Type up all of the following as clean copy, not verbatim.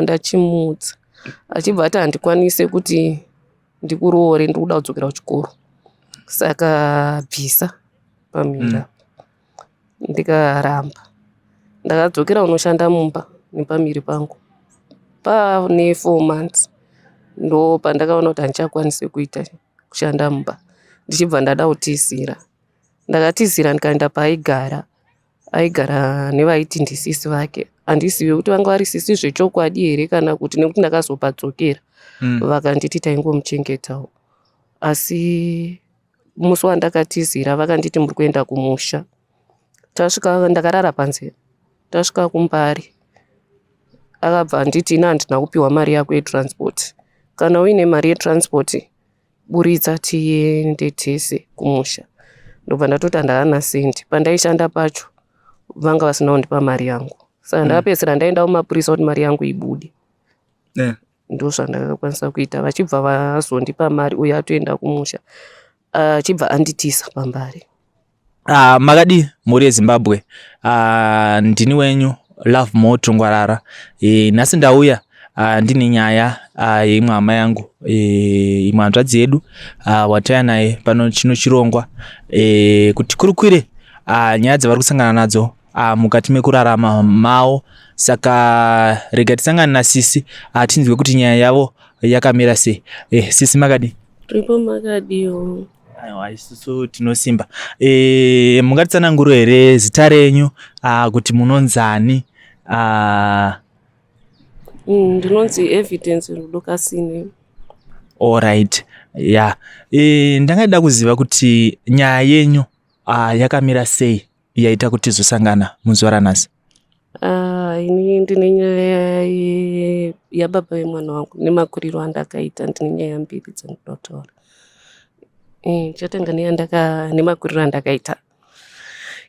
Ndachimudza achibva ati handikwanise kuti ndikuroore ndiri kuda kudzokera kuchikoro, saka bvisa pamhira. Ndikaramba ndakadzokera unoshanda mumba nepamhiri pangu pane 4 months. Ndo pandakaona kuti handichakwanise kuita kushanda mumba, ndichibva ndada kutizira. Ndakatizira ndikaenda paaigara, aigara nevaiti ndisisi vake. Handizivi kuti vanga vari sisi zvechokwadi here kana kuti nekuti ndakazopadzokera vakanditi taingomuchengetawo. Asi musi wandakatizira vakanditi muri kuenda kumusha. Tasvika ndakarara panze. Tasvika kuMbare akabva anditi ina handina kupiwa mari yako yetransport. Kana uine mari yetransport buritsa tiende tese kumusha. Ndobva ndatoti handana sendi. Pandaishanda pacho vanga vasina kundipa mari yangu. Saka ndakapedzisira ndaenda kumapurisa kuti mari yangu ibude. Ndozvandakakwanisa kuita. Vachibva vazondipa mari uye atoenda kumusha. Achibva anditisa paMbare. Makadi muri Zimbabwe. Ndini wenyu Love Mo Tongwarara. Nhasi ndauya ndine nyaya yeimwe hama yangu, imwe hanzvadzi yedu wataya naye pano chino chirongwa kuti kurukwire nyaya dzavari kusangana nadzo mukati mekurarama mavo. Saka rega tisangane nasisi tinzwe kuti nyaya yavo yakamira sei. Sisi Makadi? Ripo Makadiyo. Aiwa, isusu tinosimba. Mungatitsanangura here zita renyu kuti munonzani? Ndinonzi Evidence Rudokasine. Alright. Yeah. Ndangada kuziva kuti nyaya yenyu yakamira sei yaita kuti zosangana muzuva ranhasi. Ini ndine nyaya yababa vemwana wangu nemakuriro andakaita. Ndine nyaya mbiri dzandinoda kutaura. Chatanga nemakuriro andakaita.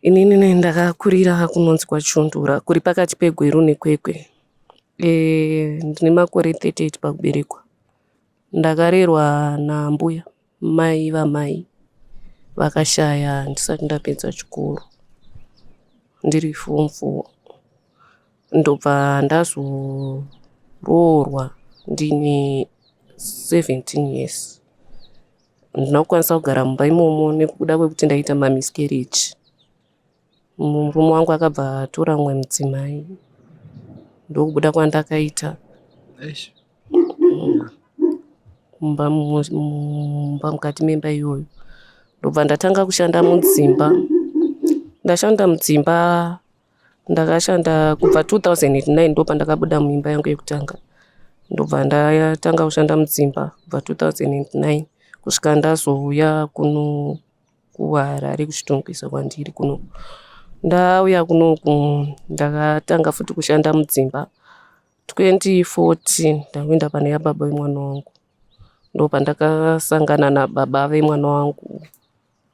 Inini ndakakurira kunonzi kwaChundura kuri pakati peGweru neKwekwe. Ndine makore 38 pakuberekwa. Ndakarerwa nambuya mai vamai vakashaya ndisati ndapedza chikoro ndiri form 4. Ndobva ndazoroorwa ndine 17 years. Ndina kukwanisa kugara mumba imomo nekuda kwekuti ndaita miscarriage. Murume wangu akabva atora mumwe mudzimai. Ndokubuda kwandakaita mumba mukati memba iyoyo. Ndobva ndatanga kushanda mudzimba. Ndashanda mudzimba ndakashanda kubva 2009 ndo pandakabuda muimba yangu yekutanga. Ndobva ndatanga kushanda mudzimba kubva 2009 kusvika ndazouya kuno kuHarare kuchitongwisa kwandiri kuno. Ndauya kunoku ndakatanga futi kushanda mudzimba 2014 ndakuenda pane yababa vemwana wangu. Ndo pandakasangana nababa vemwana wangu.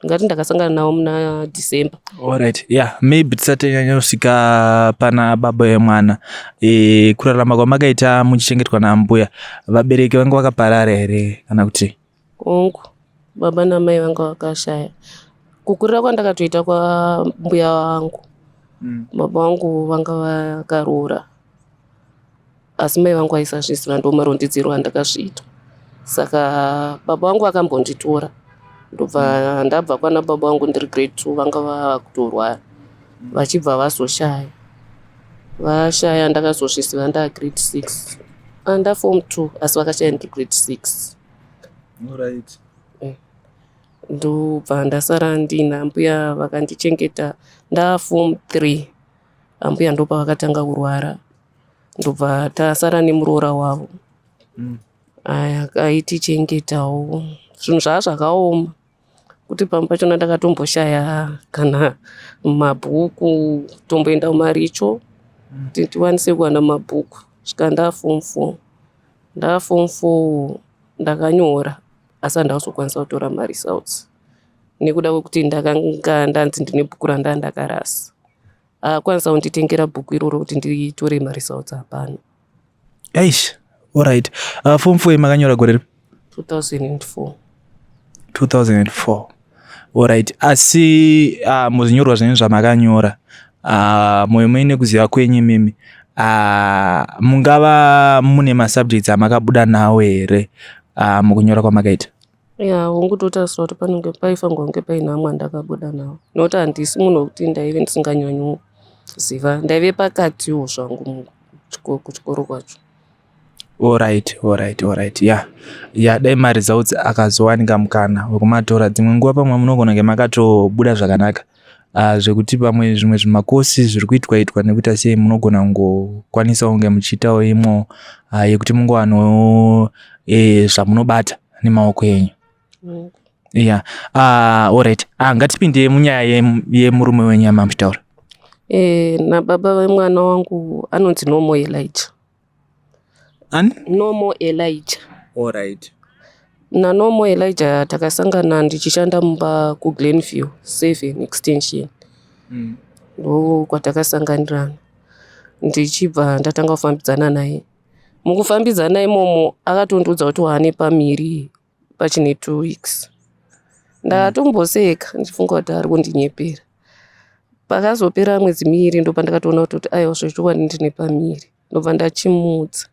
Ngati ndakasangana navo muna December. Alright. Yeah, maybe tisati nyanyosvika pana baba vemwana. Kurarama kwamakaita muchichengetwa nambuya, vabereki vanga vakaparara here kana kuti? Kongu baba namai vanga vakashaya. Kukurira kwandakatoita kwa mbuya wangu. Baba wangu vanga vakaroora. Asi mai vangu vaisazviziva ndo marondedzero andakasviita. Saka baba wangu akambonditora. Ndobva ndabva kwana baba wangu ndiri grade 2 vanga vakutorwara. Vachibva vazoshaya. Vashaya ndakazozviziva nda grade 6. Anda form 2 asi vakashaya ndiri grade 6. Alright. Ndobva ndasara ndina mbuya vakandichengeta nda form 3. Ambuya ndopa vakatanga kurwara. Ndobva tasara nemuroora wavo. Akaitichengetawo. Zvinhu zvakaoma. Kuti pamwe pachona ndakatomboshaya kana mabhuku, tomboenda kumaricho kuti tikwanise kuwana mabhuku. Svika nda form 4. Nda form 4 ndakanyora asi handazokwanisa kutora maresults. Nekuda kwekuti ndakanga ndanzi ndine bhuku randakarasa. Akwanisa kunditengera bhuku iroro kuti nditore maresults hapana. Eish. Alright. Form 4 makanyora gore ripi? 2004. 2004. Alright. Asi muzvinyorwa zvenyu zvamakanyora moyo muine kuziva kwenyu mimi mungava mune masubjects amakabuda nawo here mukunyora kwamakaita? Ya, ungutotarisira kuti panenge paifanirwa kunge paine amwe andakabuda nawo, nokuti handisi munhu wekuti ndaive ndisinganyanyi ziva, ndaive pakatiwo zvangu kuchikoro kwacho. Alright. Ya dai mari dzaudzi akazowanika mukana wekumatora, dzimwe nguva pamwe munogona kunge makatobuda zvakanaka, zvekuti pamwe zvimwe zvimakosi zviri kuitwa nekuita sei munogona kungokwanisawo kunge muchiitawo imo yekuti mungowanawo zvamunobata nemaoko enyu. Yeah. Alright. Ngatipinde munyaya yemurume wenyu yamamutaura. Nababa vemwana wangu anonzi Nomo Elijah. Ani? Nomo Elijah. Alright. NaNomo Elijah takasangana ndichishanda mumba kuGlenview 7 extension. Ndo kwatakasanganirana. Ndichibva ndatanga kufambidzana naye. Mukufambidzana imomo akatondiudza kuti waane pamiri pachine 2 weeks. Ndakatomboseka ndichifunga kuti ari kundinyepera. Pakazopera mwedzi miviri ndo pandakatoona kuti aiwa zvechokwadi ndine pamiri. Ndobva ndachimudza.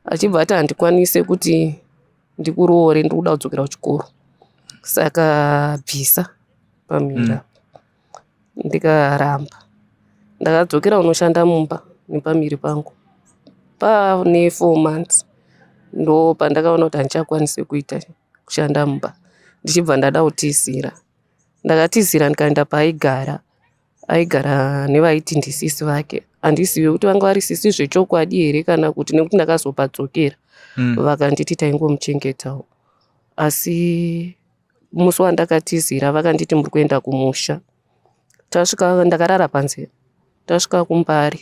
Achibva ati handikwanise kuti ndikuroore ndiri kuda kudzokera kuchikoro. Saka bvisa pamira. Ndikaramba. Ndakadzokera unoshanda mumba nepamiri pangu. Pane 4 months ndo pandakaona kuti handichakwanise kuita kushanda mumba. Ndichibva ndada kutizira. Ndakatizira ndikaenda paaigara. Aigara nevaiti ndisisi vake. Handisiwe kuti vanga vari sisi zvechokwadi here kana kuti nekuti ndakazopadzokera. Vakanditi taingomuchengetawo. Asi musi wandakatizira vakanditi muri kuenda kumusha. Tasvika ndakarara panze. Tasvika kuMbare.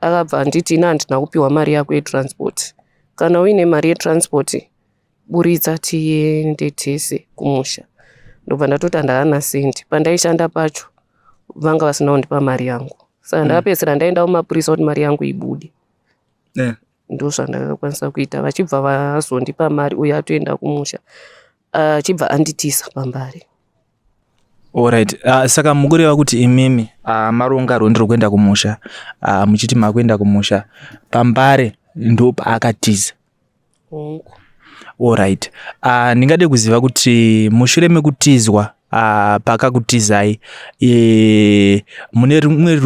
Akabva anditi ina handina kupiwa mari yako yetransport. Kana uine mari yetransport buritsa tiende tese kumusha. Ndobva ndatoti handana sendi. Pandaishanda pacho vanga vasina kundipa mari yangu. Saka ndakapedzisira ndaenda kumapurisa kuti mari yangu ibude. Ndo zvandakakwanisa kuita. Vachibva vazondipa mari uye atoenda kumusha. Achibva anditisa paMbare. Alright. Saka mukureva kuti imimi maronga rwendo rwekuenda kumusha, muchiti makuenda kumusha paMbare ndo paakatiza. Alright. Ndingade kuziva kuti mushure mekutizwa pakakutizai mune rumwe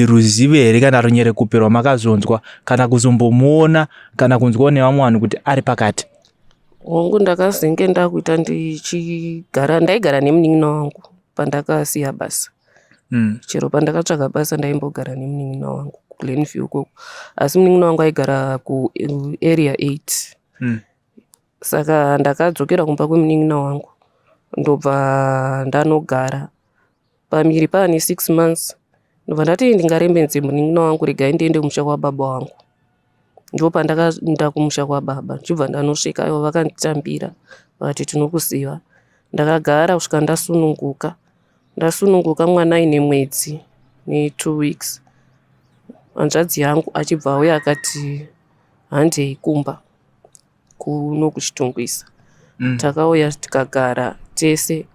ruzivo here kana runyere kuperwa makazonzwa kana kuzombomuona kana kunzwawo nevamwe vanhu kuti ari pakati? Hongu ndakazenge ndakuita ndaigara nemunin'ina wangu pandakasiya basa. Chero pandakatsvaga basa ndaimbogara nemunin'ina wangu kuGlenview ukoko. Asi munin'ina wangu aigara kuarea 8. Saka ndakadzokera kumba kwemunin'ina wangu. Ndobva ndanogara. Pamiri paane 6 months. Ndobva ndati ndingarembenze munin'ina wangu regai ndiende kumusha kwababa wangu. Ndo pandakaenda kumusha kwababa. Ndichibva ndanosvika ivo vakanditambira. Vakati tinokuziva. Ndakagara kusvika ndasununguka. Ndasununguka mwana aine mwedzi ne2 weeks. Hanzvadzi yangu achibva auya akati handei kumba kuno kuchitungwisa. Takauya tikagara tese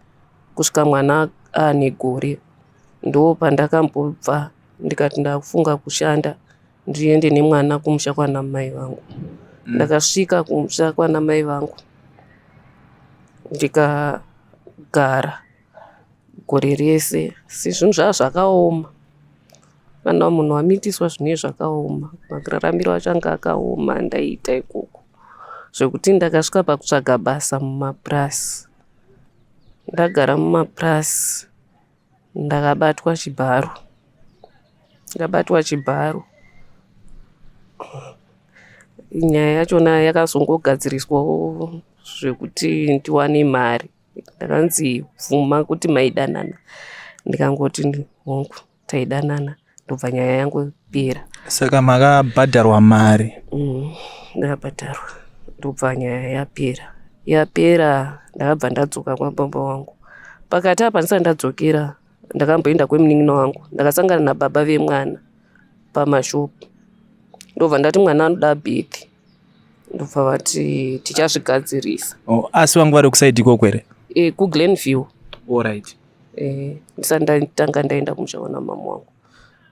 kusvika mwana aane gore. Ndo pandakambobva ndikati ndakufunga kushanda ndiende nemwana kumusha kwana mai vangu. Ndakasvika kumusha kwana mai vangu. Ndikagara gore rese. Zvinhu zvakaoma. Kana munhu wamitiswa zvine zvakaoma. Makuraramiro acho anga akaoma ndaiita ikoko. Zvekuti ndakasvika pakutsvaga basa mumapurasi. Ndagara mumapurasi. Ndakabatwa chibharo. Nyaya yachona yakazongogadziriswawo zvekuti ndiwane mari. Ndakanzi vhuma kuti maidanana. Ndikangoti hongu taidanana. Ndobva nyaya yangu yapera. Saka makabhadharwa mari? Ndakabhadharwa. Ndobva nyaya yapera ndakabva ndadzoka kwababa wangu. Pakati apa ndisati ndadzokera ndakamboenda kwemunin'ina wangu. Ndakasangana nababa vemwana pamashopu. Ndobva ndati mwana anoda bhepi. Ndobva vati tichazvigadzirisa. Asi vangu vari kusaidi ikoko here? KuGlenview. Alright. Ndisati ndatanga ndaenda kumusha kwana mama wangu.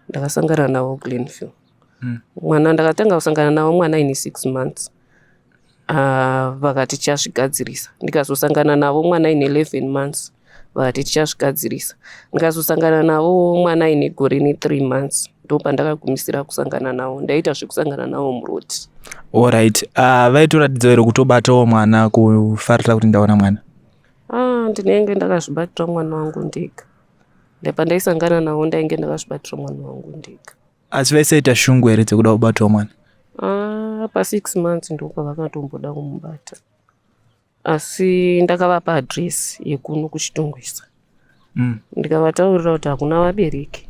Ndakasangana navo kuGlenview. Mwana ndakatanga kusangana nawo mwana ine 6 months. Vakati tichazvigadzirisa. Ndikazosangana navo mwana ine 11 months. Vakati tichazvigadzirisa. Ndikazosangana navo mwana ine gore ne3 months. Ndopandakagumisira kusangana nawo. Ndaita zvekusangana nawo muroti. Alright. Vaitoratidza here kutobatawo mwana kufarira kuti ndaona mwana? Ndinenge ndakazvibatira mwana wangu ndega. Pandaisangana nawo ndainge ndakazvibatira mwana wangu ndega. Asi vaisaita shungu here dzekuda kubatawo mwana? Pa6 months ndopavakatomboda kumubata. Asi ndakavapa adresi yekuno kuchitongwisa. Ndikavataurira kuti hakuna vabereki.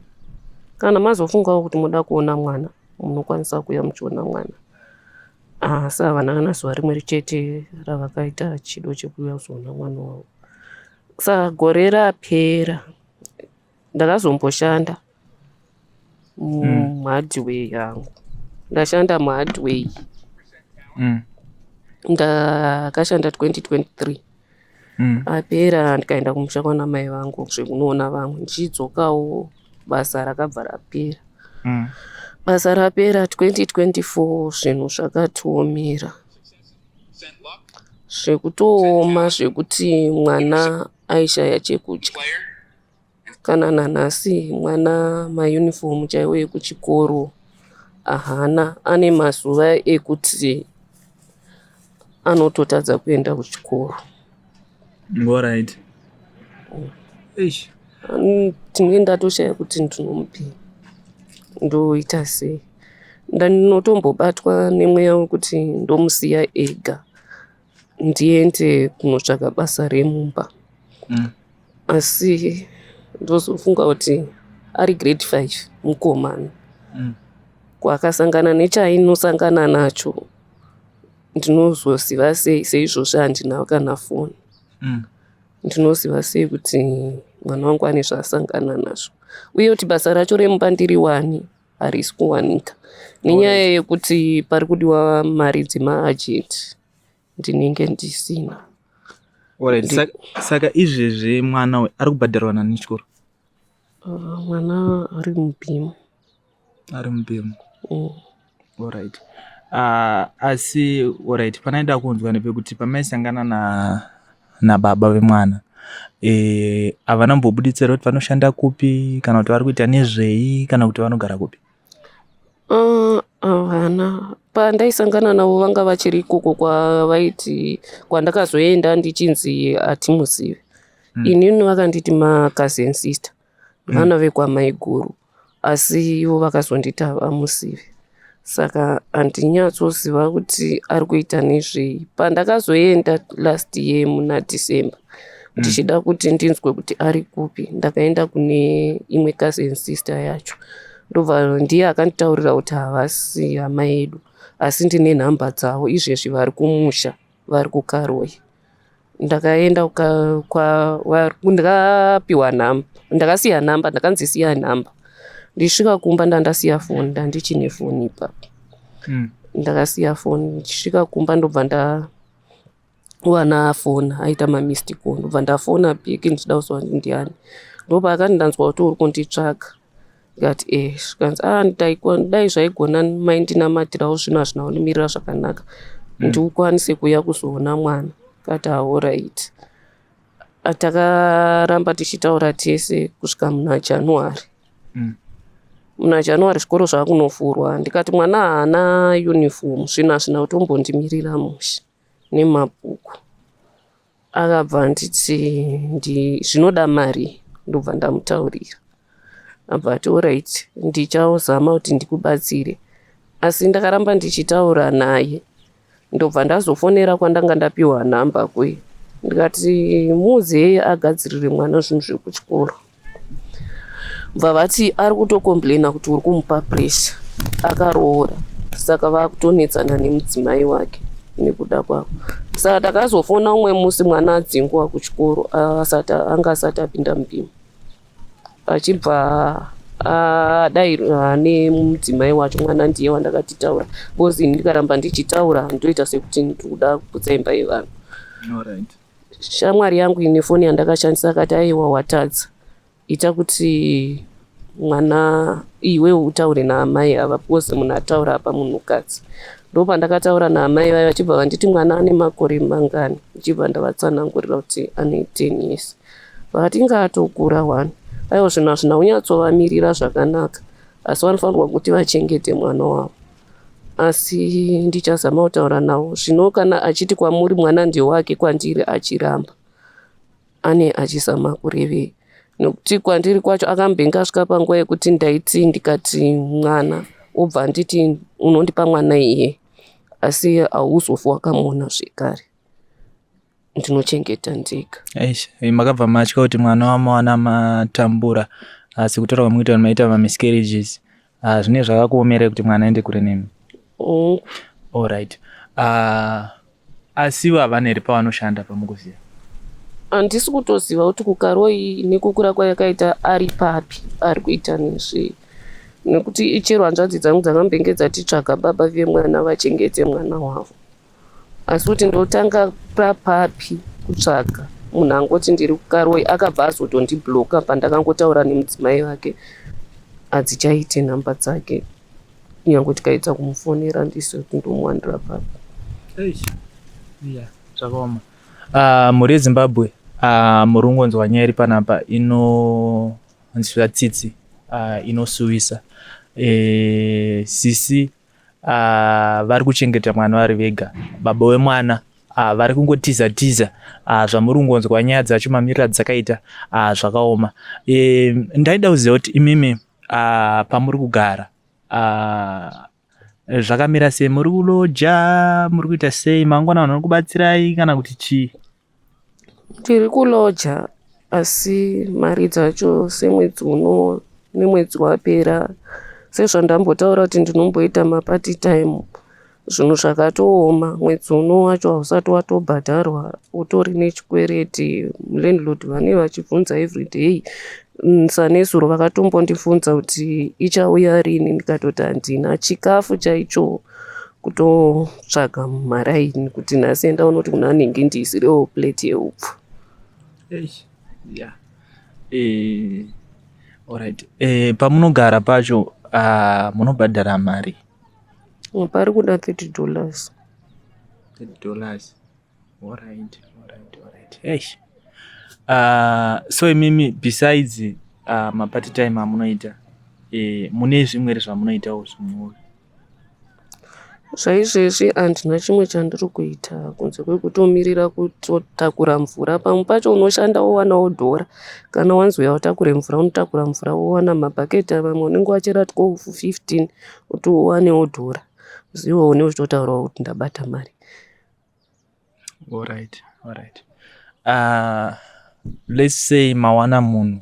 Kana mazofungawo kuti muda kuona mwana, munokwanisa kuuya muchiona mwana. Asi havana kana zuva rimwe chete ravakaita chido chekuuya kuzoona mwana wavo. Saka gore rapera ndakazomboshanda muhardware yangu. Ndashanda muhardware. Ndakashanda 2023. Apera ndikaenda kumusha kwana mai vangu zvekunoona vamwe. Ndichidzokawo basa rakabva rapera. Basa rapera 2024 zvinhu zvakatoomera. Zvekutooma zvekuti mwana aishaya chekudya. Kana nanhasi mwana mayunifomu chaiwo ekuchikoro ahana. Ane mazuva ekuti anototadza kuenda kuchikoro. Alright. Tinenge ndatoshaya kuti ndinomupei. Ndoita sei? Ndinotombobatwa nemweya wekuti ndomusiya ega. Ndiende kunotsvaka basa remumba. Asi ndozofunga kuti ari grade 5 mukomana. Kwakasangana nechainosangana nacho. Ndinozoziva sei seizvozvo handina kana foni. Ndinoziva sei kuti mwana wangu ane zvaasangana nazvo. Uye kuti basa racho remumba ndiri wani harisi kuwanika. Nenyaya yekuti pari kudiwa mari dzemaajenti. Ndinenge ndisina. Alright. Saka izvezvi mwana ari kubhadharwa nani chikoro? Mwana ari mubhimu. Ari mubhimu. Alright. Asi alright, panaenda kunzwa nepekuti pamaisangana nababa vemwana, havana mbobuditsira kuti vanoshanda kupi, kana kuti vari kuita nezvei, kana kuti vanogara kupi? Havana. Pandaisangana navo vanga vachiri ikoko kwavaiti kwandakazoenda ndichinzi hatimuzive. Inini vakanditi ma-cousin sister. Vana vekwamai guru. Asi ivo vakazonditi havamuzive. Saka handinyatsoziva kuti ari kuita nezvei. Pandakazoenda last year muna December. Ndichida kuti ndinzwe kuti ari kupi. Ndakaenda kune imwe cousin sister yacho. Ndobva ndiye akanditaurira kuti havasi hama yedu. Asi ndine nhamba dzavo izvezvi vari kumusha, vari kukaroi. Ndakaenda ndakapiwa nhamba. Ndakasiya nhamba, ndakanzisiya nhamba. Ndisvika kumba ndandasiya foni, ndandichine foni ipapo. Ndakasiya foni, ndisvika kumba ndobva ndawana foni, aita ma-missed call. Ndobva ndafona piki ndichida kuzwa kuti ndiani. Ndobva akati ndanzwa kuti uri kunditsvaka. Ndikati zvikanzi dai zvaigona maindinamatirawo zvino hazvina kunimirira zvakanaka. Ndikwanise kuuya kuzoona mwana. Kati alright. Takaramba tichitaura tese kusvika muna January. Muna January zvikoro zvakunovhurwa. Ndikati mwana haana uniform, zvino hazvina kutombondimirira musha nemabhuku. Akabva nditi zvinoda mari. Ndobva ndamutaurira. Abva ati alright, ndichazama kuti ndikubatsire. Asi ndakaramba ndichitaura naye. Ndobva ndazofonera kwandanga ndapiwa nhamba kwe. Ndikati muze agadzirire mwana zvinhu zvekuchikoro. Bva vati ari kutokomplaina kuti uri kumupa pressure. Akaroora. Saka vakutonetsana nemudzimai wake nekuda kwako. Saka takazofona umwe musi mwana adzingwa kuchikoro anga asati apinda mubhimu. Achibva dai nemudzimai wacho mwana ndiye wandakatitaura. Bozi ndikaramba ndichitaura ndoita sekuti ndikuda kuputsa imba yevanhu. Shamwari yangu ine foni yandakashandisa akati aiwa watadza. Ita kuti mwana iwe utaure naamai ava because munhu ataura apa munhukadzi. Ndopandakataura naamai vaya vachibva vanditi mwana ane makore mangani, ndichibva ndavatsanangurira kuti ane 10 years. Vakati ngaatokura 1 aiwa zvinhu hazvina kunyatsovamirira zvakanaka, asi vanofanirwa kuti vachengete mwana wavo. Asi ndichazama kutaura navo zvino kana achiti kwamuri mwana ndewake kwandiri achiramba ane achizama kurevei, nekuti kwandiri kwacho akambenga asvika panguva yekuti ndaiti ndikati mwana obva nditi unondipa mwana iye asi hauzofi wakamuona zvekare, ndinochengeta ndega. Makabva matya kuti mwana wamawana matambura asi kutaura kwamuita maita miscarriages zvine zvakakuomera kuti mwana aende kure nemi? Alright. Asiwo havana here pavanoshanda pamukuziva? Handisi kutoziva kuti kukaroi nekukura kwayakaita ari papi ari kuita nezvei, nekuti ichero hanzvadzi dzangu dzakambenge dzatitsvaga baba vemwana vachengete mwana wavo, asi kuti ndotanga papapi kutsvaga munhu angoti ndiri kukaroi akabva azotondibloka pandakangotaura nemudzimai wake hadzichaite nhamba dzake, nyange tikaita kumufonera ndisi kuti ndomuwandira papi. Zvakaoma. Mhuri yeZimbabwe muri kungonzwa nyaya iri panapa inonzwa tsitsi inosuvisa. Sisi vari kuchengeta mwana vari vega, baba wemwana vari kungotiza zvamuri kungonzwa nyaya dzacho mamiriro dzakaita zvakaoma. Ndaida kuziva kuti imimi pamuri kugara zvakamira sei? Muri kuloja, muri kuita sei? Mangwana vanhu varikubatsirai kana kuti chii? Tiri kuloja asi mari dzacho semwedzi uno nemwedzi wapera sezvandambotaura kuti ndinomboita mapati time, zvinhu zvakatooma. Mwedzi uno wacho hausati watobhadharwa utori nechikwereti. Landlord vane vachibvunza everyday. Sanesuro vakatombondifunza kuti ichauya rini, ndikatoti handina. Chikafu chaicho kutotsvaga maraini kuti nhasi enda unoti kuna nhingi ndiisirewo plate yeupfu. Alright. Pamunogara pacho munobhadhara mari? Pari kuda $30. $30. Alright. So imimi besides mapati time amunoita mune zvimwe zvamunoitawo zvimwe? Zvaizvezvi handina chimwe chandiri kuita kunze kwekutomirira kutotakura mvura. Pamwe pacho unoshanda wowanawo dhora, kana wanzi utakure mvura unotakura mvura wowana mabhaketi vamwe unenge wachera 12-15 kuti uwanewo dhora, ziwo une uchitotaurawo kuti ndabata mari. Alright. Let's say mawana munhu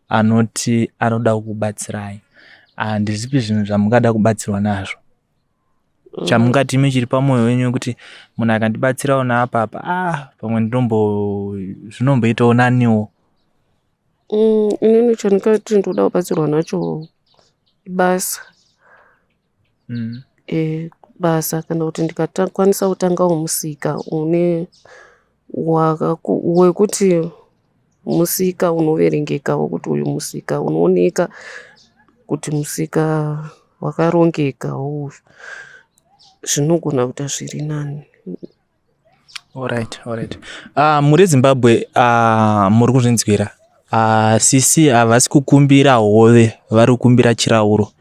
anoti anoda kukubatsirai, ndezvipi zvinhu zvamungada kubatsirwa nazvo? Chamungati imi chiri pamwoyo wenyu kuti munhu akandibatsirawo naapapa pamwe zvinomboitawo naniwo? Inini chandikati ndoda kubatsirwa nacho basa. Basa kana kuti ndikakwanisa kutangawo musika wekuti musika unoverengekawo, kuti uyu musika unooneka kuti musika wakarongekawo, zvinogona kuita zviri nani. Alright. Muri yeZimbabwe muri kuzvinzwira, sisi havasi kukumbira hove, vari kukumbira chirauro.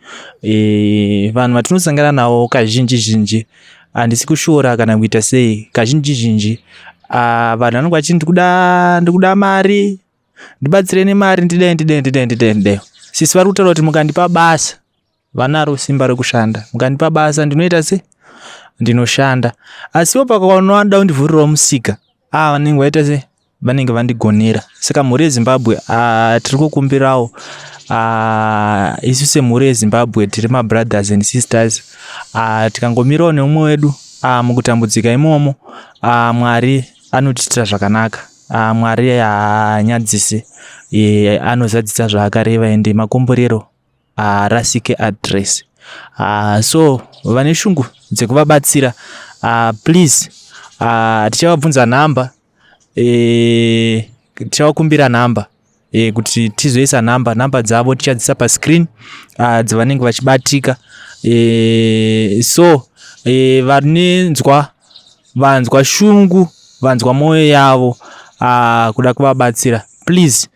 Vanhu vatinosangana navo kazhinji handisi kushora kana kuita sei, kazhinji vanhu vanenge vachiti ndikuda mari, ndibatsire nemari, ndidai. Sisi vari kutaura kuti mukandipa basa, vanaro simba rekushanda, mukandipa basa ndinoita sei? Ndinoshanda. Asiwo pakanoda kundivhurirawo musika, vanenge vaita sei? Vanenge vandigonera. Saka mhuri yeZimbabwe tiri kukumbirawo, isu semhuri yeZimbabwe tiri mabrothers and sisters, tikangomirawo neumwe wedu mukutambudzika imomo, Mwari anotiitira zvakanaka. Mwari haanyadzisi, anozadzisa zvaakareva, ende makomborero rasike address. So vane shungu dzekuvabatsira, please, tichavabvunza nhamba, tichavakumbira nhamba kuti tizoisa namba dzavo tichadzisa pa screen dzavanenge vachibatika. So vanzwa shungu, vanzwa moyo yavo kuda kuvabatsira, please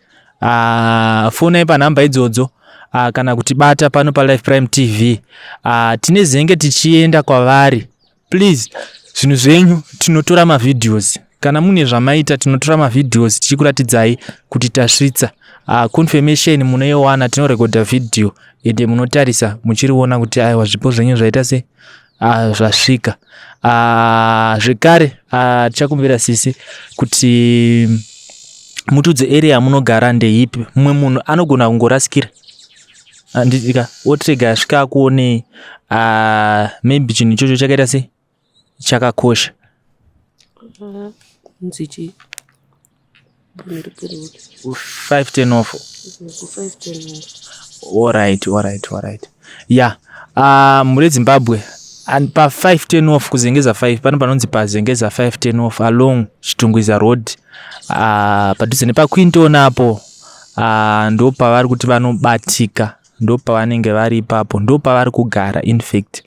fonai pa namba idzodzo kana kuti bata pano pa Life Prime TV. Tine zenge tichienda kwavari, please zvinhu zvenyu tinotora mavideos, kana mune zvamaita tinotora mavideos tichikuratidzai kuti tasvitsa. Confirmation munoiwana, tinorekodha video ende munotarisa muchiriona kuti aiwa zvipo zvenyu zvaita se zvasvika. Zvekare tichakumbira sisi kuti mutudze area munogara ndeipi. Mumwe munhu anogona kungorasikira andika otrega yasvika akuonei, maybe chinhu ichocho chakaita sei chakakosha. Nzichi 510 off. 510 Alright. Yeah. Muri Zimbabwe pa 510 off kuzengeza 5 pano panonzi pa zengeza 510 off along Chitungwiza Road. Padhuze nepa Quinton apo ndo pavari kuti vanobatika, ndo pavanenge vari ipapo, ndo pavari kugara. In fact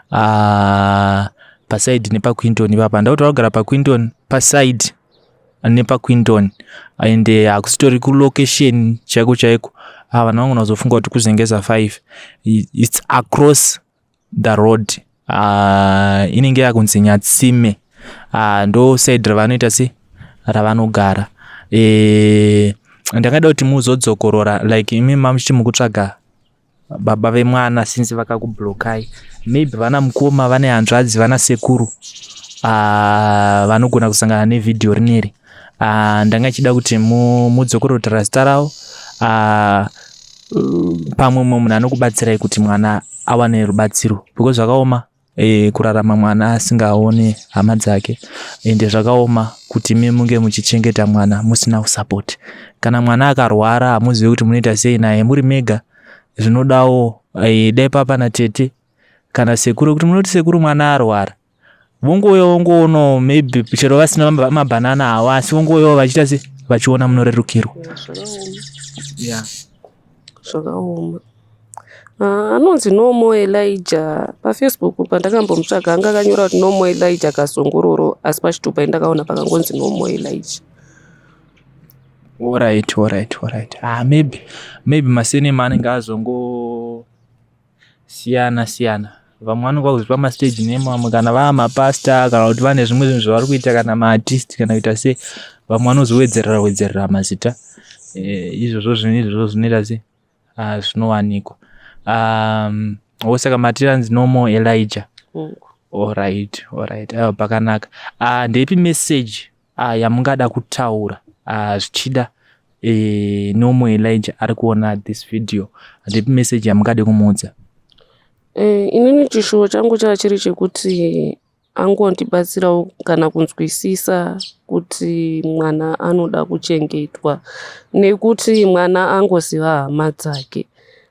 pa side nepa Quinton ipapa ndauti vakugara pa Quinton, pa side nepa Quinton ende hakusitori ku location chaiko vanhu vangona kuzofunga kuti kuzengeza 5. It's across the road. Inenge yakunzi Nyatsime, ndo side ravanoita se ravanogara. Ndakada kuti muzodzokorora like imi mamuchiti mukutsvaga baba vemwana since vakakublokai, maybe vana mukoma, vane hanzvadzi, vana sekuru vanogona kusangana nevidhio rineri. Ndanga chida kuti mudzokorotera zita ravo pamwe munhu anokubatsirai kuti mwana awane rubatsiro, because zvakaoma kurarama mwana asingaone hama dzake, ende zvakaoma kuti munge muchichengeta mwana musina support. Kana mwana akarwara hamuzivi kuti munoita sei naye muri mega, zvinodawo dai papa natete kana sekuru, kuti munoti sekuru mwana arwara vongoono maybe chero vasina mabanana hawa, asi vongouyawo vachiita se vachiona munorerukirwa. Zvakaoma. Anonzi Nomo Elijah paFacebook pandakambomutsvaga anga akanyora kuti Nomo Elijah Kasongororo, asi pachitupa ndakaona pakangonzi Nomo Elijah. Alright. Maybe masenema anenge azongo siyana. Vamwe vanonga kuzipa mastage name, vamwe kana vaamapasta, kana kuti vane zvimwe zvinhu zvavari kuita, kana maartist kana kuita se, vamwe vanozowedzerera mazita. Izvozvo zvinoita se zvinowanikwa. Osaka matiranzi Nomo Elijah. Alright. Ayo pakanaka. Ndeipi message yamungada kutaura zvichida Nomo Elijah ari kuona this video? Ndeipi message yamungada kumuudza? Inini chishuwo changu chiri chekuti angondibatsirawo kana kunzwisisa kuti mwana anoda kuchengetwa, nekuti mwana angoziva hama dzake,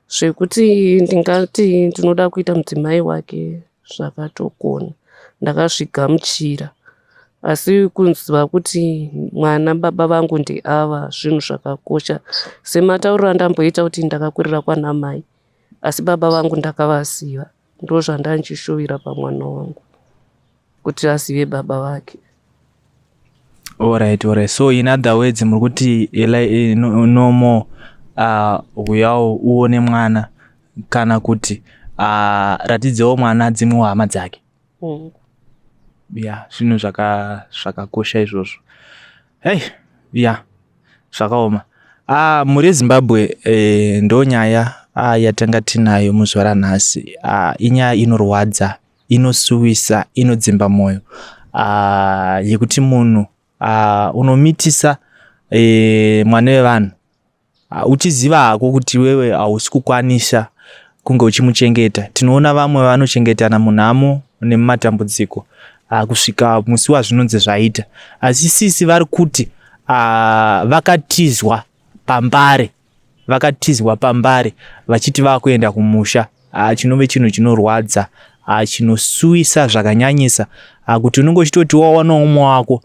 zvekuti ndingati ndinoda kuita mudzimai wake zvakatokona, ndakazvigamuchira. Asi kunziva kuti mwana baba vangu ndeava zvinhu zvakakosha. Sematauriro andamboita kuti ndakakurira kwana mai, asi baba vangu ndakavaziva, ndo zvandanchishovira pamwana wangu kuti azive baba vake. Alright. So in other words muri kuti Nomo uyawo uone mwana kana kuti ratidzewo mwana dzimwe hama dzake. Zvinhu zvakakosha izvozvo. Zvakaoma. Muri Zimbabwe ndo nyaya yatanga tinayo muzuva ranhasi. Inyaya inorwadza, inosuwisa, inodzimba moyo, yekuti munhu unomitisa mwana wevanhu uchiziva hako kuti wewe hausi kukwanisa kunge uchimuchengeta. Tinoona vamwe vanochengetana munhamo nemumatambudziko kusvika musi wazvinonzi zvaita, asi sisi vari kuti vakatizwa pambare vachiti vakuenda kumusha. Chinove chinhu chinorwadza, chinosuwisa zvakanyanyisa, kuti unenge uchitoti wawana umwe wako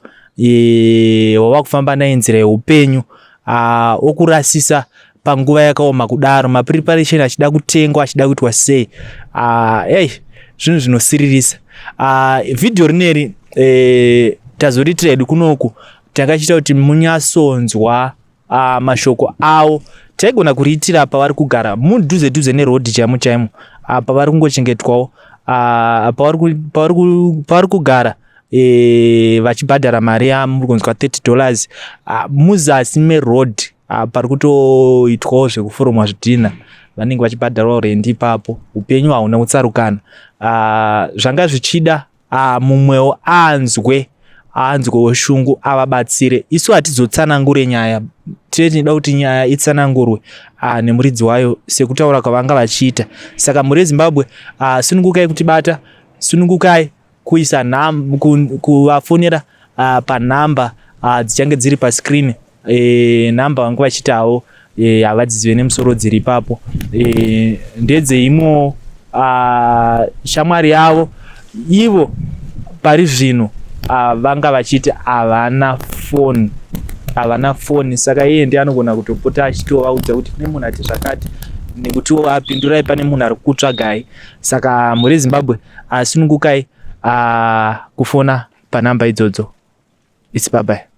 wava kufamba naye nzira yeupenyu okurasisa panguva yakaoma kudaro, mapreparation achida kutengwa, achida kuitwa sei. Zvinhu zvinosiririsa. Video rineri tazoritrade kunoku takachita kuti munyasonzwa mashoko avo. Taigona kuriitira pavari kugara mudhuze dhuze nerodhi chaimo chaimo, pavari kungochengetwawo, pavari kugara vachibhadhara mari yamurikunzwa $30 muzasi merodhi, pari kutoitwawo zvekuforomwa zvidhina, vanenge vachibhadharawo rendi ipapo. Upenyu hauna kutsarukana. Zvanga zvichida mumwewo anzwe shungu avabatsire. Isu hatizotsanangure nyaya, tinoda kuti nyaya itsanangurwe nemuridzi wayo sekutaura kwavanga vachiita. Saka muri Zimbabwe, sunungukai kutibata, sunungukai kuisa kuvafonera panhamba dzichange dziri pascreen, nhamba vange vachitawo havadzizive nemusoro dziri ipapo. Ndedzeimwewo shamwari yavo ivo pari zvino vanga vachiti havana foni, saka iye ndiye anogona kutopota achitovaudza kuti kune munhu ati zvakati, nekutiwo apindurai pane munhu ari kutsvagai. Saka muri Zimbabwe, sunungukai kufona panhamba idzodzo. It's bye bye.